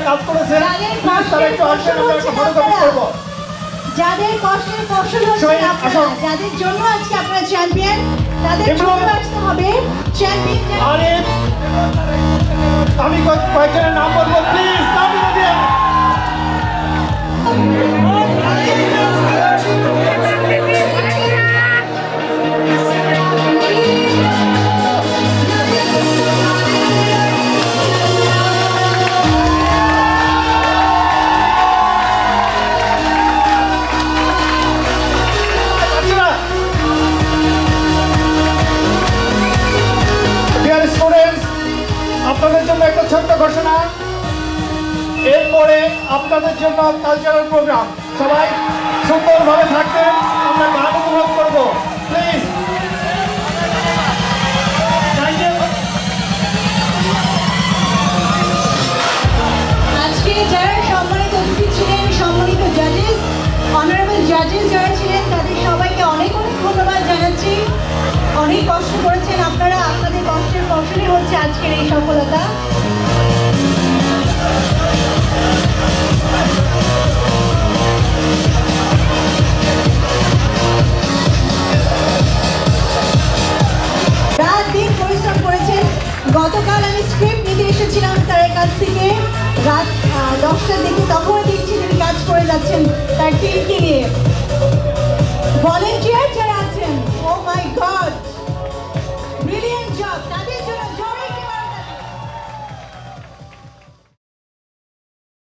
কাজ করেছে যাদের কষ্টের ফসল হচ্ছে আপনারা, যাদের জন্য আজকে আপনারা চ্যাম্পিয়ন, তাদের জন্য আসতে হবে চ্যাম্পিয়ন। আমি কয়েকজনের নাম বলবো, প্লিজ নাম দিয়ে আপনাদের জন্য একটা ছোট্ট ঘোষণা। এরপরে আপনাদের জন্য কালচারাল প্রোগ্রাম, সবাই সুন্দরভাবে থাকবেন, আমরা গান উপভোগ করবো প্লিজ। আজকে যারা সম্মানিত অতিথি ছিলেন, সম্মানিত জাজেস, অনারেবল জাজেস যারা ছিলেন, তাদের সবাইকে অনেক অনেক ধন্যবাদ জানাচ্ছি। অনেক কষ্ট করেছেন আপনারা, আপনাদের কষ্টের ফসলই হচ্ছে আজকের এই সফলতা। রাত দিন পরিশ্রম করেছেন। গতকাল আমি স্ক্রিপ্ট নিতে এসেছিলাম তার কাছ থেকে, রাত 10টার দিকে, তখন দেখছি তিনি কাজ করে যাচ্ছেন তার টিমকে নিয়ে।